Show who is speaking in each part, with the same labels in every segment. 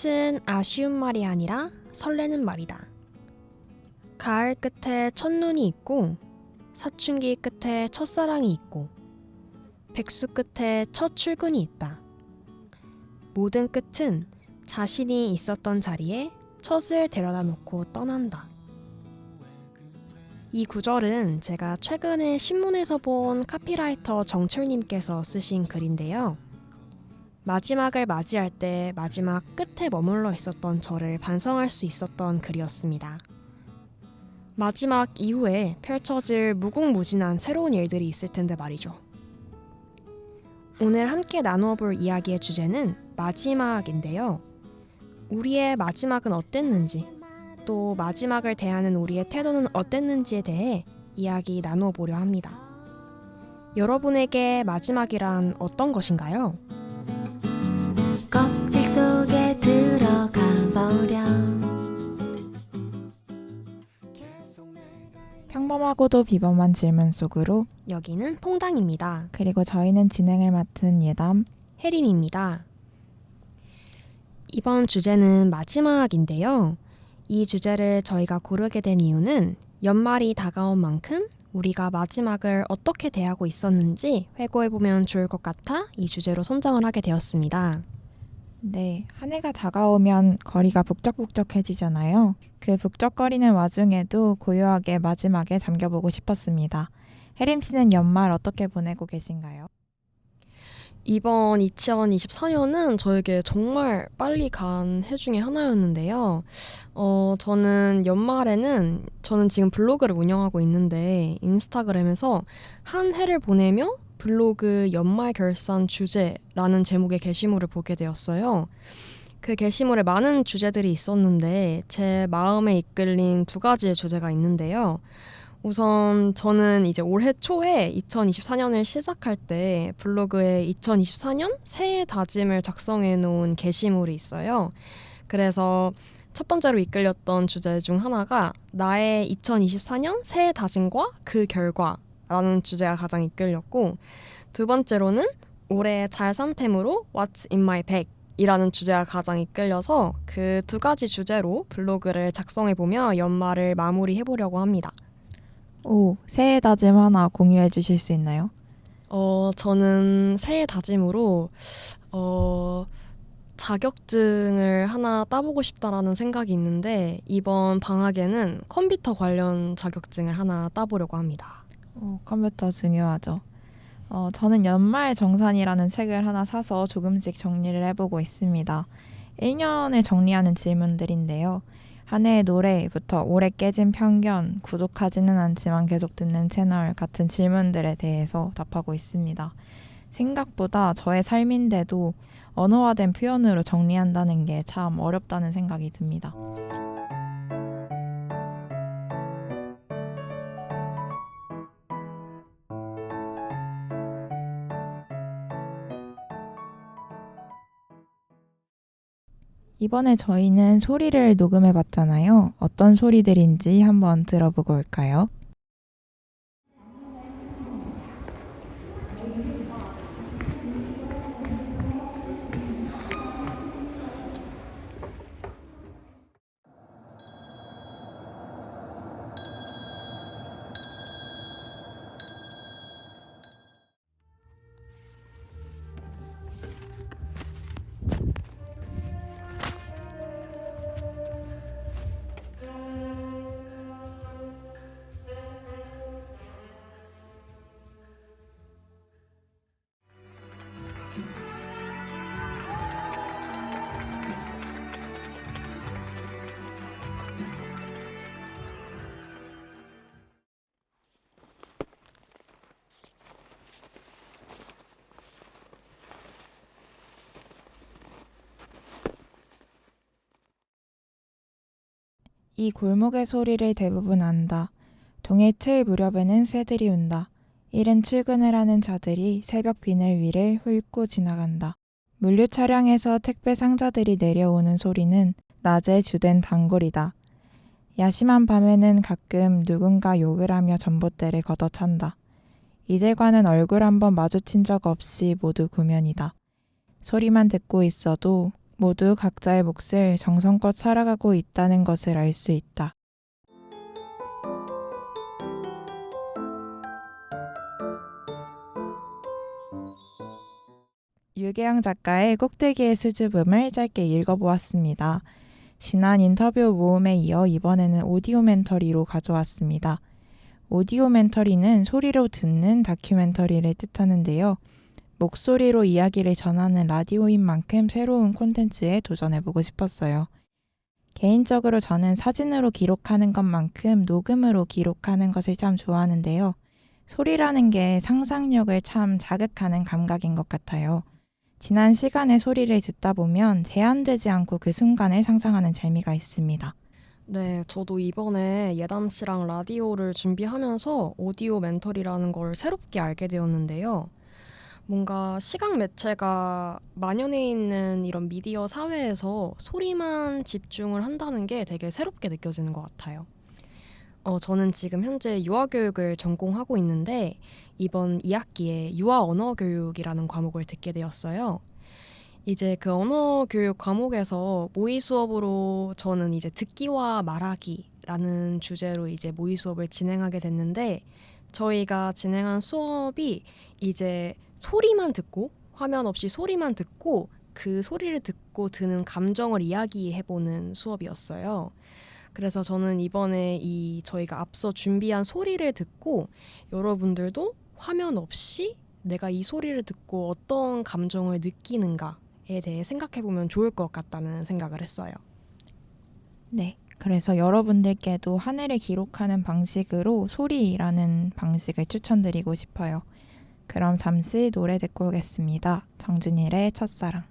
Speaker 1: 끝은 아쉬운 말이 아니라 설레는 말이다. 가을 끝에 첫눈이 있고 사춘기 끝에 첫사랑이 있고 백수 끝에 첫 출근이 있다. 모든 끝은 자신이 있었던 자리에 첫을 데려다 놓고 떠난다. 이 구절은 제가 최근에 신문에서 본 카피라이터 정철님께서 쓰신 글인데요. 마지막을 맞이할 때 마지막 끝에 머물러 있었던 저를 반성할 수 있었던 글이었습니다. 마지막 이후에 펼쳐질 무궁무진한 새로운 일들이 있을 텐데 말이죠. 오늘 함께 나누어 볼 이야기의 주제는 마지막인데요. 우리의 마지막은 어땠는지, 또 마지막을 대하는 우리의 태도는 어땠는지에 대해 이야기 나누어 보려 합니다. 여러분에게 마지막이란 어떤 것인가요?
Speaker 2: 껍질 속에 들어가 버려.
Speaker 3: 평범하고도 비범한 질문 속으로
Speaker 1: 여기는 퐁당입니다.
Speaker 3: 그리고 저희는 진행을 맡은 예담
Speaker 1: 혜림입니다. 이번 주제는 마지막인데요. 이 주제를 저희가 고르게 된 이유는 연말이 다가온 만큼 우리가 마지막을 어떻게 대하고 있었는지 회고해보면 좋을 것 같아 이 주제로 선정을 하게 되었습니다.
Speaker 3: 네, 한 해가 다가오면 거리가 북적북적해지잖아요. 그 북적거리는 와중에도 고요하게 마지막에 잠겨보고 싶었습니다. 혜림 씨는 연말 어떻게 보내고 계신가요?
Speaker 1: 이번 2024년은 저에게 정말 빨리 간 해 중에 하나였는데요. 저는 연말에는 저는 지금 블로그를 운영하고 있는데 인스타그램에서 한 해를 보내며 블로그 연말 결산 주제라는 제목의 게시물을 보게 되었어요. 그 게시물에 많은 주제들이 있었는데 제 마음에 이끌린 두 가지의 주제가 있는데요. 우선 저는 이제 올해 초에 2024년을 시작할 때 블로그에 2024년 새해 다짐을 작성해 놓은 게시물이 있어요. 그래서 첫 번째로 이끌렸던 주제 중 하나가 나의 2024년 새해 다짐과 그 결과라는 주제가 가장 이끌렸고, 두 번째로는 올해 잘 산 템으로 What's in my bag 이라는 주제가 가장 이끌려서 그 두 가지 주제로 블로그를 작성해보며 연말을 마무리해보려고 합니다.
Speaker 3: 오, 새해 다짐 하나 공유해 주실 수 있나요?
Speaker 1: 저는 새해 다짐으로 자격증을 하나 따보고 싶다라는 생각이 있는데 이번 방학에는 컴퓨터 관련 자격증을 하나 따보려고 합니다.
Speaker 3: 컴퓨터 중요하죠. 저는 연말 정산이라는 책을 하나 사서 조금씩 정리를 해보고 있습니다. 1년을 정리하는 질문들인데요. 한 해의 노래부터 올해 깨진 편견, 구독하지는 않지만 계속 듣는 채널 같은 질문들에 대해서 답하고 있습니다. 생각보다 저의 삶인데도 언어화된 표현으로 정리한다는 게 참 어렵다는 생각이 듭니다. 이번에 저희는 소리를 녹음해 봤잖아요. 어떤 소리들인지 한번 들어보고 올까요? 이 골목의 소리를 대부분 안다. 동해 틀 무렵에는 새들이 운다. 이른 출근을 하는 자들이 새벽 비늘 위를 훑고 지나간다. 물류 차량에서 택배 상자들이 내려오는 소리는 낮에 주된 단골이다. 야심한 밤에는 가끔 누군가 욕을 하며 전봇대를 걷어찬다. 이들과는 얼굴 한번 마주친 적 없이 모두 구면이다. 소리만 듣고 있어도 모두 각자의 몫을 정성껏 살아가고 있다는 것을 알 수 있다. 유계영 작가의 꼭대기의 수줍음을 짧게 읽어보았습니다. 지난 인터뷰 모음에 이어 이번에는 오디오멘터리로 가져왔습니다. 오디오멘터리는 소리로 듣는 다큐멘터리를 뜻하는데요. 목소리로 이야기를 전하는 라디오인 만큼 새로운 콘텐츠에 도전해보고 싶었어요. 개인적으로 저는 사진으로 기록하는 것만큼 녹음으로 기록하는 것을 참 좋아하는데요. 소리라는 게 상상력을 참 자극하는 감각인 것 같아요. 지난 시간의 소리를 듣다 보면 제한되지 않고 그 순간을 상상하는 재미가 있습니다.
Speaker 1: 네, 저도 이번에 예담 씨랑 라디오를 준비하면서 오디오 멘터리라는 걸 새롭게 알게 되었는데요. 뭔가 시각 매체가 만연해 있는 이런 미디어 사회에서 소리만 집중을 한다는 게 되게 새롭게 느껴지는 것 같아요. 저는 지금 현재 유아교육을 전공하고 있는데 이번 2학기에 유아 언어교육이라는 과목을 듣게 되었어요. 이제 그 언어교육 과목에서 모의 수업으로 저는 이제 듣기와 말하기라는 주제로 이제 모의 수업을 진행하게 됐는데 저희가 진행한 수업이 이제 소리만 듣고 화면 없이 소리만 듣고 그 소리를 듣고 드는 감정을 이야기해보는 수업이었어요. 그래서 저는 이번에 이 저희가 앞서 준비한 소리를 듣고 여러분들도 화면 없이 내가 이 소리를 듣고 어떤 감정을 느끼는가에 대해 생각해보면 좋을 것 같다는 생각을 했어요.
Speaker 3: 네, 그래서 여러분들께도 한 해를 기록하는 방식으로 소리라는 방식을 추천드리고 싶어요. 그럼 잠시 노래 듣고 오겠습니다. 정준일의 첫사랑.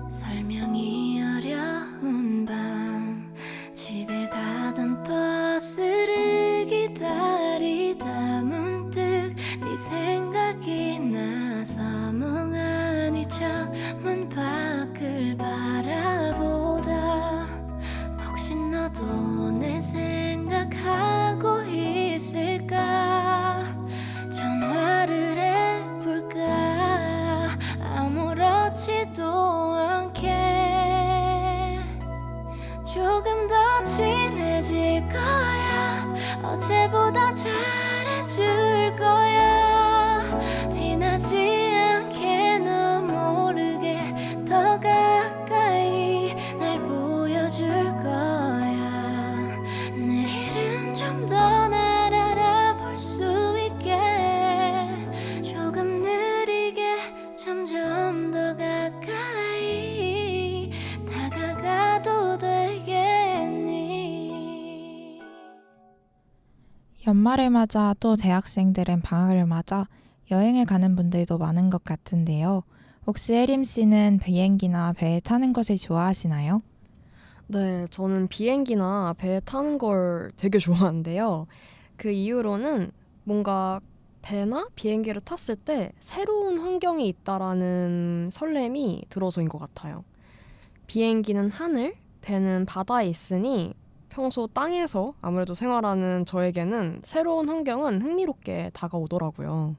Speaker 2: 설명이 어려운 밤 집에 가던 버스를 기다리다 문득 네 생각이 나서 멍하니 창문 밖을 바라보다 혹시 너도 내 생각하고 있을까 전화를 해볼까 아무렇지도 않게 조금 더 친해질 거야 어제보다 잘해줄 거야 티나지 않게 너 모르게 더 가까이 날 보여줄 거야 내일은 좀 더 날 알아볼 수 있게 조금 느리게 점점 더 가까이 다가가도 되겠니
Speaker 3: 연말을 맞아 또 대학생들은 방학을 맞아 여행을 가는 분들도 많은 것 같은데요. 혹시 혜림 씨는 비행기나 배에 타는 것을 좋아하시나요?
Speaker 1: 네, 저는 비행기나 배 타는 걸 되게 좋아하는데요. 그 이유로는 뭔가 배나 비행기를 탔을 때 새로운 환경이 있다라는 설렘이 들어서인 것 같아요. 비행기는 하늘, 배는 바다에 있으니 평소 땅에서 아무래도 생활하는 저에게는 새로운 환경은 흥미롭게 다가오더라고요.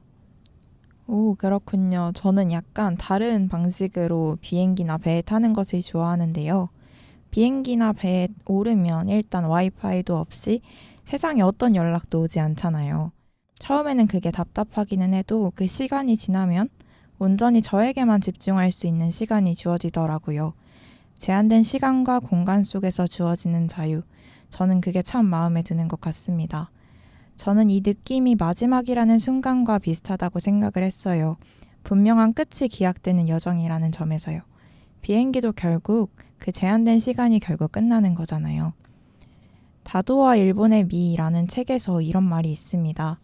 Speaker 3: 오, 그렇군요. 저는 약간 다른 방식으로 비행기나 배에 타는 것을 좋아하는데요. 비행기나 배에 오르면 일단 와이파이도 없이 세상에 어떤 연락도 오지 않잖아요. 처음에는 그게 답답하기는 해도 그 시간이 지나면 온전히 저에게만 집중할 수 있는 시간이 주어지더라고요. 제한된 시간과 공간 속에서 주어지는 자유. 저는 그게 참 마음에 드는 것 같습니다. 저는 이 느낌이 마지막이라는 순간과 비슷하다고 생각을 했어요. 분명한 끝이 기약되는 여정이라는 점에서요. 비행기도 결국 그 제한된 시간이 결국 끝나는 거잖아요. 다도와 일본의 미라는 책에서 이런 말이 있습니다.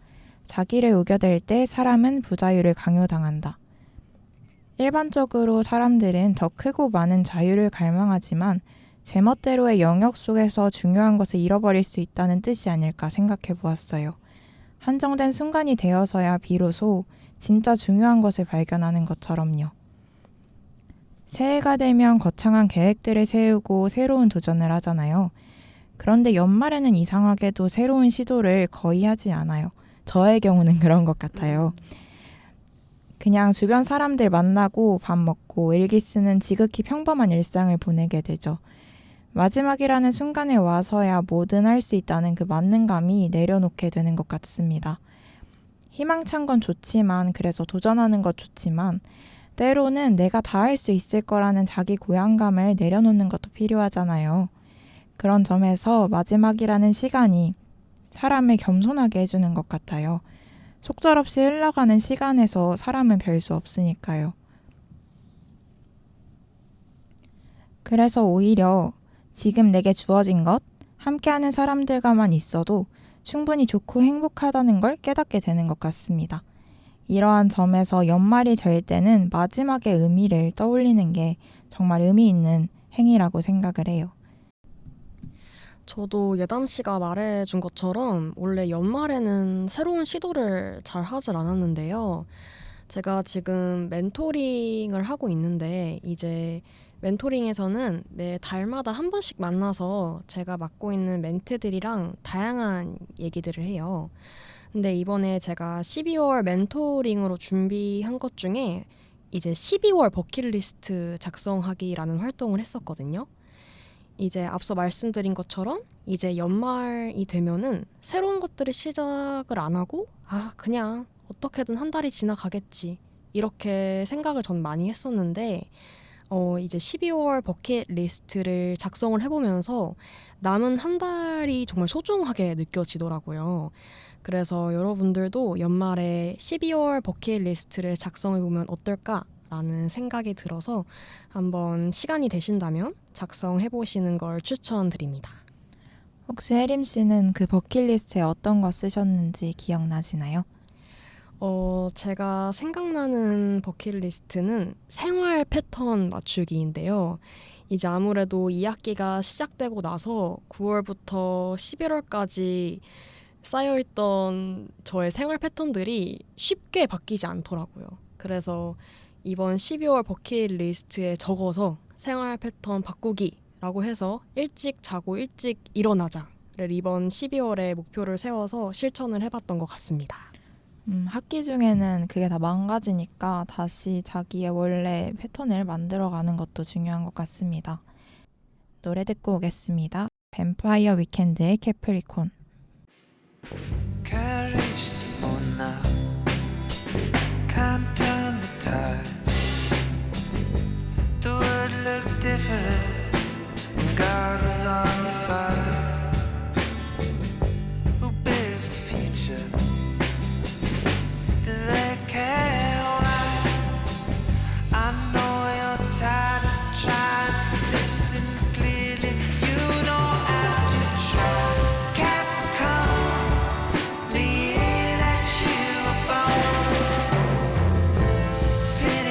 Speaker 3: 자기를 우겨댈 때 사람은 부자유를 강요당한다. 일반적으로 사람들은 더 크고 많은 자유를 갈망하지만 제멋대로의 영역 속에서 중요한 것을 잃어버릴 수 있다는 뜻이 아닐까 생각해 보았어요. 한정된 순간이 되어서야 비로소 진짜 중요한 것을 발견하는 것처럼요. 새해가 되면 거창한 계획들을 세우고 새로운 도전을 하잖아요. 그런데 연말에는 이상하게도 새로운 시도를 거의 하지 않아요. 저의 경우는 그런 것 같아요. 그냥 주변 사람들 만나고 밥 먹고 일기 쓰는 지극히 평범한 일상을 보내게 되죠. 마지막이라는 순간에 와서야 뭐든 할 수 있다는 그 만능감이 내려놓게 되는 것 같습니다. 희망찬 건 좋지만, 그래서 도전하는 것 좋지만, 때로는 내가 다 할 수 있을 거라는 자기 고향감을 내려놓는 것도 필요하잖아요. 그런 점에서 마지막이라는 시간이 사람을 겸손하게 해주는 것 같아요. 속절없이 흘러가는 시간에서 사람은 별 수 없으니까요. 그래서 오히려 지금 내게 주어진 것, 함께하는 사람들과만 있어도 충분히 좋고 행복하다는 걸 깨닫게 되는 것 같습니다. 이러한 점에서 연말이 될 때는 마지막의 의미를 떠올리는 게 정말 의미 있는 행위라고 생각을 해요.
Speaker 1: 저도 예담 씨가 말해준 것처럼 원래 연말에는 새로운 시도를 잘 하질 않았는데요. 제가 지금 멘토링을 하고 있는데 이제 멘토링에서는 매 달마다 한 번씩 만나서 제가 맡고 있는 멘트들이랑 다양한 얘기들을 해요. 근데 이번에 제가 12월 멘토링으로 준비한 것 중에 이제 12월 버킷리스트 작성하기라는 활동을 했었거든요. 이제 앞서 말씀드린 것처럼 이제 연말이 되면은 새로운 것들을 시작을 안 하고 그냥 어떻게든 한 달이 지나가겠지 이렇게 생각을 전 많이 했었는데 이제 12월 버킷리스트를 작성을 해보면서 남은 한 달이 정말 소중하게 느껴지더라고요. 그래서 여러분들도 연말에 12월 버킷리스트를 작성해보면 어떨까라는 생각이 들어서 한번 시간이 되신다면 작성해보시는 걸 추천드립니다.
Speaker 3: 혹시 혜림 씨는 그 버킷리스트에 어떤 거 쓰셨는지 기억나시나요?
Speaker 1: 제가 생각나는 버킷리스트는 생활 패턴 맞추기인데요. 이제 아무래도 2학기가 시작되고 나서 9월부터 11월까지 쌓여있던 저의 생활 패턴들이 쉽게 바뀌지 않더라고요. 그래서 이번 12월 버킷리스트에 적어서 생활 패턴 바꾸기라고 해서 일찍 자고 일찍 일어나자를 이번 12월에 목표를 세워서 실천을 해봤던 것 같습니다.
Speaker 3: 학기 중에는 그게 다 망가지니까 다시 자기의 원래 패턴을 만들어가는 것도 중요한 것 같습니다. 노래 듣고 오겠습니다. 뱀파이어 위켄드의 캐프리콘.
Speaker 4: Can't reach the moon now. Can't turn the tide. The world looked different when God was on your side. Who builds the future? Do they care why? I know you're tired of trying. Listen clearly, you don't have to try. Capricorn, the year that you were born. Fit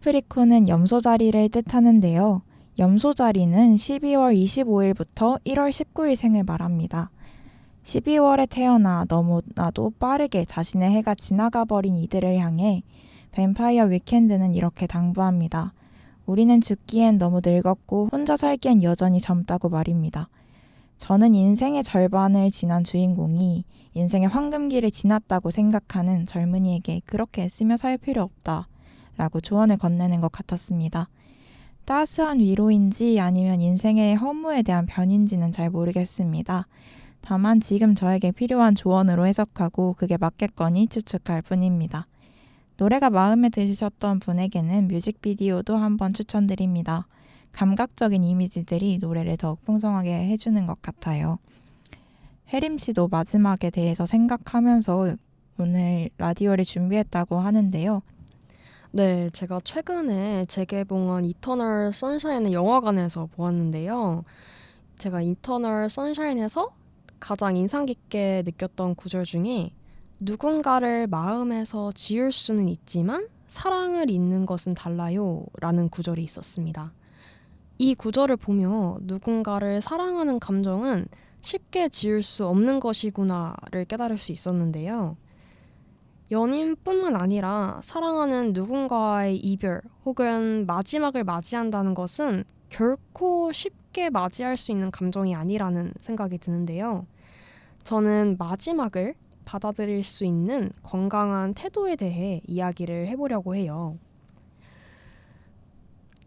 Speaker 3: 카프리콘은 염소자리를 뜻하는데요. 염소자리는 12월 25일부터 1월 19일 생을 말합니다. 12월에 태어나 너무나도 빠르게 자신의 해가 지나가 버린 이들을 향해 뱀파이어 위켄드는 이렇게 당부합니다. 우리는 죽기엔 너무 늙었고 혼자 살기엔 여전히 젊다고 말입니다. 저는 인생의 절반을 지난 주인공이 인생의 황금기를 지났다고 생각하는 젊은이에게 그렇게 애쓰며 살 필요 없다 라고 조언을 건네는 것 같았습니다. 따스한 위로인지 아니면 인생의 허무에 대한 변인지는 잘 모르겠습니다. 다만 지금 저에게 필요한 조언으로 해석하고 그게 맞겠거니 추측할 뿐입니다. 노래가 마음에 드셨던 분에게는 뮤직비디오도 한번 추천드립니다. 감각적인 이미지들이 노래를 더욱 풍성하게 해주는 것 같아요. 혜림 씨도 마지막에 대해서 생각하면서 오늘 라디오를 준비했다고 하는데요.
Speaker 1: 네, 제가 최근에 재개봉한 이터널 선샤인을 영화관에서 보았는데요. 제가 이터널 선샤인에서 가장 인상 깊게 느꼈던 구절 중에 누군가를 마음에서 지울 수는 있지만 사랑을 잊는 것은 달라요 라는 구절이 있었습니다. 이 구절을 보며 누군가를 사랑하는 감정은 쉽게 지울 수 없는 것이구나를 깨달을 수 있었는데요. 연인뿐만 아니라 사랑하는 누군가의 이별 혹은 마지막을 맞이한다는 것은 결코 쉽게 맞이할 수 있는 감정이 아니라는 생각이 드는데요. 저는 마지막을 받아들일 수 있는 건강한 태도에 대해 이야기를 해보려고 해요.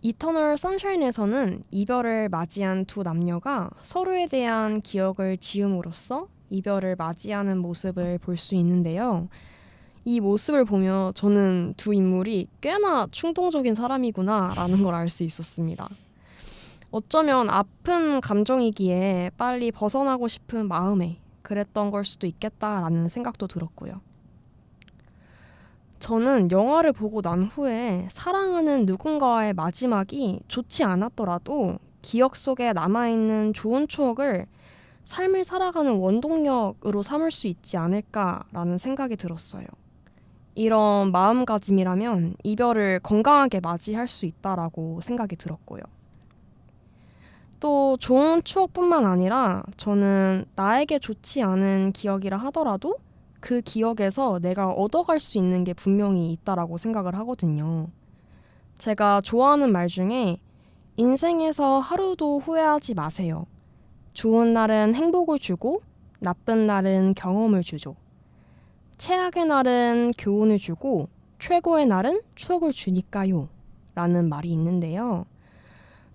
Speaker 1: 이터널 선샤인에서는 이별을 맞이한 두 남녀가 서로에 대한 기억을 지음으로써 이별을 맞이하는 모습을 볼 수 있는데요. 이 모습을 보며 저는 두 인물이 꽤나 충동적인 사람이구나 라는 걸 알 수 있었습니다. 어쩌면 아픈 감정이기에 빨리 벗어나고 싶은 마음에 그랬던 걸 수도 있겠다라는 생각도 들었고요. 저는 영화를 보고 난 후에 사랑하는 누군가의 마지막이 좋지 않았더라도 기억 속에 남아있는 좋은 추억을 삶을 살아가는 원동력으로 삼을 수 있지 않을까라는 생각이 들었어요. 이런 마음가짐이라면 이별을 건강하게 맞이할 수 있다라고 생각이 들었고요. 또 좋은 추억뿐만 아니라 저는 나에게 좋지 않은 기억이라 하더라도 그 기억에서 내가 얻어갈 수 있는 게 분명히 있다라고 생각을 하거든요. 제가 좋아하는 말 중에 인생에서 하루도 후회하지 마세요. 좋은 날은 행복을 주고 나쁜 날은 경험을 주죠. 최악의 날은 교훈을 주고 최고의 날은 추억을 주니까요. 라는 말이 있는데요.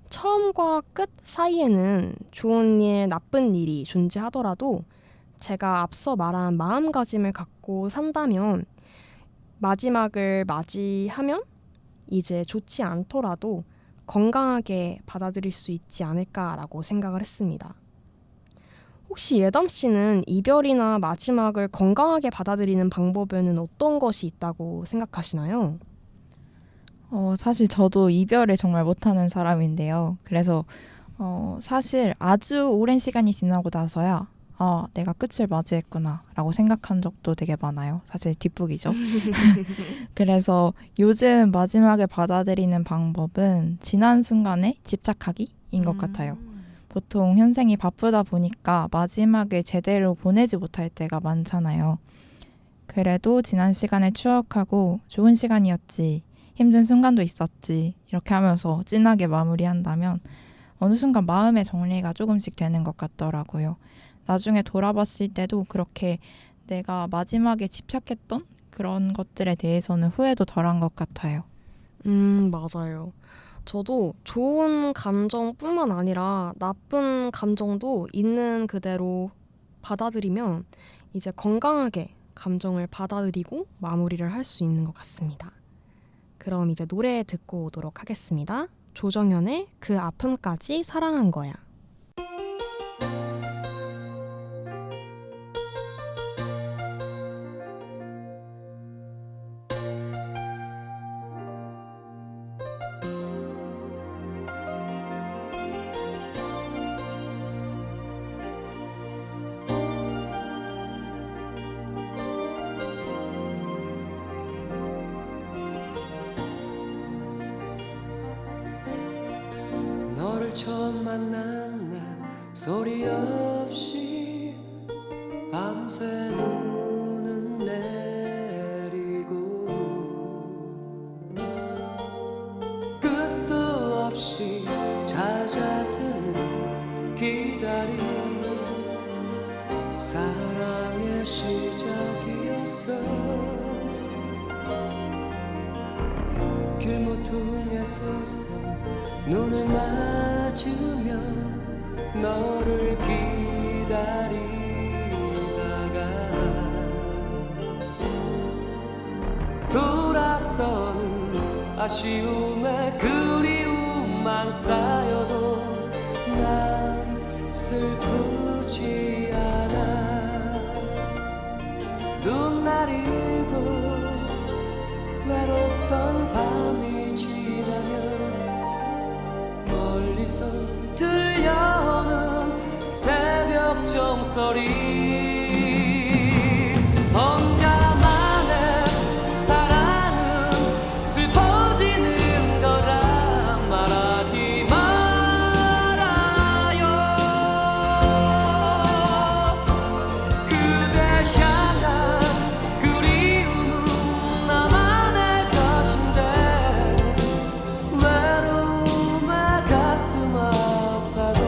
Speaker 1: 처음과 끝 사이에는 좋은 일, 나쁜 일이 존재하더라도 제가 앞서 말한 마음가짐을 갖고 산다면 마지막을 맞이하면 이제 좋지 않더라도 건강하게 받아들일 수 있지 않을까라고 생각을 했습니다. 혹시 예담 씨는 이별이나 마지막을 건강하게 받아들이는 방법에는 어떤 것이 있다고 생각하시나요?
Speaker 3: 사실 저도 이별을 정말 못하는 사람인데요. 그래서 사실 아주 오랜 시간이 지나고 나서야 내가 끝을 맞이했구나 라고 생각한 적도 되게 많아요. 사실 뒷북이죠. 그래서 요즘 마지막을 받아들이는 방법은 지난 순간에 집착하기인 것 같아요. 보통 현생이 바쁘다 보니까 마지막을 제대로 보내지 못할 때가 많잖아요. 그래도 지난 시간을 추억하고 좋은 시간이었지, 힘든 순간도 있었지 이렇게 하면서 진하게 마무리한다면 어느 순간 마음의 정리가 조금씩 되는 것 같더라고요. 나중에 돌아봤을 때도 그렇게 내가 마지막에 집착했던 그런 것들에 대해서는 후회도 덜한 것 같아요.
Speaker 1: 맞아요. 저도 좋은 감정뿐만 아니라 나쁜 감정도 있는 그대로 받아들이면 이제 건강하게 감정을 받아들이고 마무리를 할 수 있는 것 같습니다. 그럼 이제 노래 듣고 오도록 하겠습니다. 조정연의 그 아픔까지 사랑한 거야.
Speaker 5: 너를 처음 만난 날 소리 없이 밤새 눈은 내리고 끝도 없이 잦아드는 기다림 사랑의 시작이었어. 길모퉁에 섰어 눈을 맞으며 너를 기다리다가 돌아서는 아쉬움에 그리움만 쌓여도 난 슬프지 않아. 눈 내리고 외롭던 밤이 지나면 멀리서 들려오는 새벽 종소리. 혼자만의 사랑은 슬퍼지는 거라 말하지 말아요. 그대 향한 그리움은 나만의 것인데 외로움에 가슴 아파도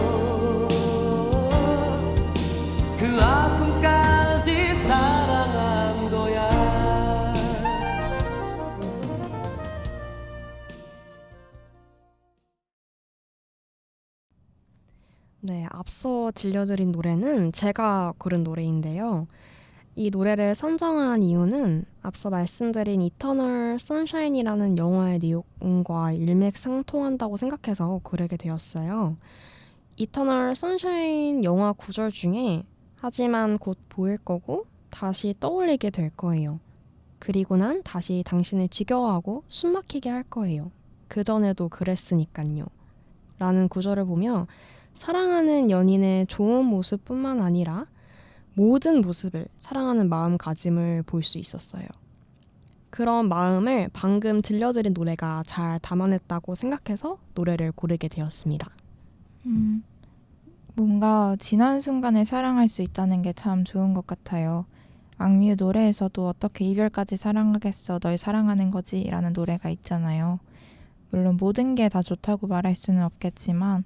Speaker 5: 그 아픔까지 사랑한 거야.
Speaker 1: 네, 앞서 들려드린 노래는 제가 고른 노래인데요. 이 노래를 선정한 이유는 앞서 말씀드린 이터널 선샤인이라는 영화의 내용과 일맥상통한다고 생각해서 고르게 되었어요. 이터널 선샤인 영화 구절 중에 하지만 곧 보일 거고 다시 떠올리게 될 거예요. 그리고 난 다시 당신을 지겨워하고 숨막히게 할 거예요. 그전에도 그랬으니깐요. 라는 구절을 보며 사랑하는 연인의 좋은 모습뿐만 아니라 모든 모습을 사랑하는 마음가짐을 볼 수 있었어요. 그런 마음을 방금 들려드린 노래가 잘 담아냈다고 생각해서 노래를 고르게 되었습니다.
Speaker 3: 뭔가 지난 순간을 사랑할 수 있다는 게 참 좋은 것 같아요. 악뮤 노래에서도 어떻게 이별까지 사랑하겠어 널 사랑하는 거지 라는 노래가 있잖아요. 물론 모든 게 다 좋다고 말할 수는 없겠지만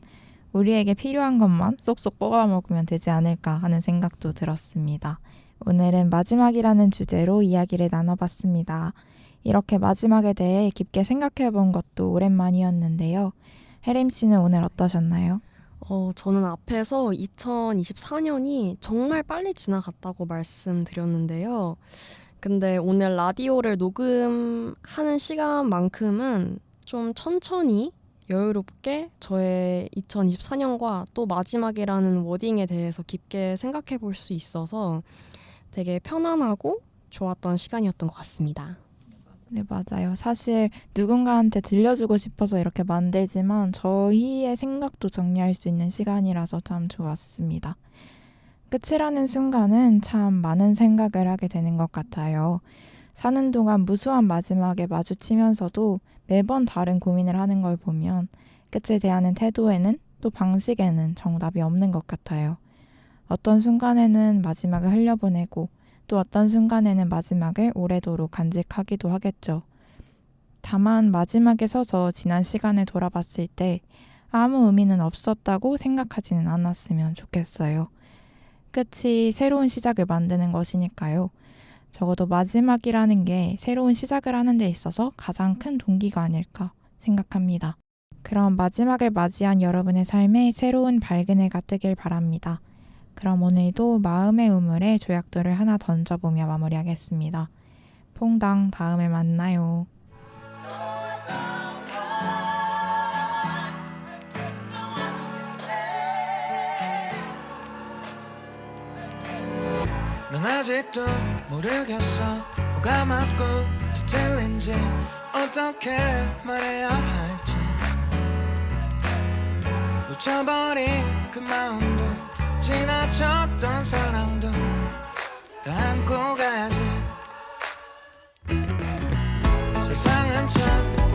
Speaker 3: 우리에게 필요한 것만 쏙쏙 뽑아 먹으면 되지 않을까 하는 생각도 들었습니다. 오늘은 마지막이라는 주제로 이야기를 나눠봤습니다. 이렇게 마지막에 대해 깊게 생각해 본 것도 오랜만이었는데요. 혜림 씨는 오늘 어떠셨나요?
Speaker 1: 저는 앞에서 2024년이 정말 빨리 지나갔다고 말씀드렸는데요. 근데 오늘 라디오를 녹음하는 시간만큼은 좀 천천히 여유롭게 저의 2024년과 또 마지막이라는 워딩에 대해서 깊게 생각해 볼 수 있어서 되게 편안하고 좋았던 시간이었던 것 같습니다.
Speaker 3: 네, 맞아요. 사실 누군가한테 들려주고 싶어서 이렇게 만들지만 저희의 생각도 정리할 수 있는 시간이라서 참 좋았습니다. 끝이라는 순간은 참 많은 생각을 하게 되는 것 같아요. 사는 동안 무수한 마지막에 마주치면서도 매번 다른 고민을 하는 걸 보면 끝을 대하는 태도에는 또 방식에는 정답이 없는 것 같아요. 어떤 순간에는 마지막을 흘려보내고 또 어떤 순간에는 마지막을 오래도록 간직하기도 하겠죠. 다만 마지막에 서서 지난 시간을 돌아봤을 때 아무 의미는 없었다고 생각하지는 않았으면 좋겠어요. 끝이 새로운 시작을 만드는 것이니까요. 적어도 마지막이라는 게 새로운 시작을 하는 데 있어서 가장 큰 동기가 아닐까 생각합니다. 그럼 마지막을 맞이한 여러분의 삶에 새로운 밝은 해가 뜨길 바랍니다. 그럼 오늘도 마음의 우물에 조약돌을 하나 던져보며 마무리하겠습니다. 퐁당 다음에 만나요.
Speaker 4: 넌 아직도 모르겠어 뭐가 맞고 또 틀린지 어떻게 말해야 할지 놓쳐버린 그 마음도 지나쳤던 사랑도 다 안고 가야지 세상은 참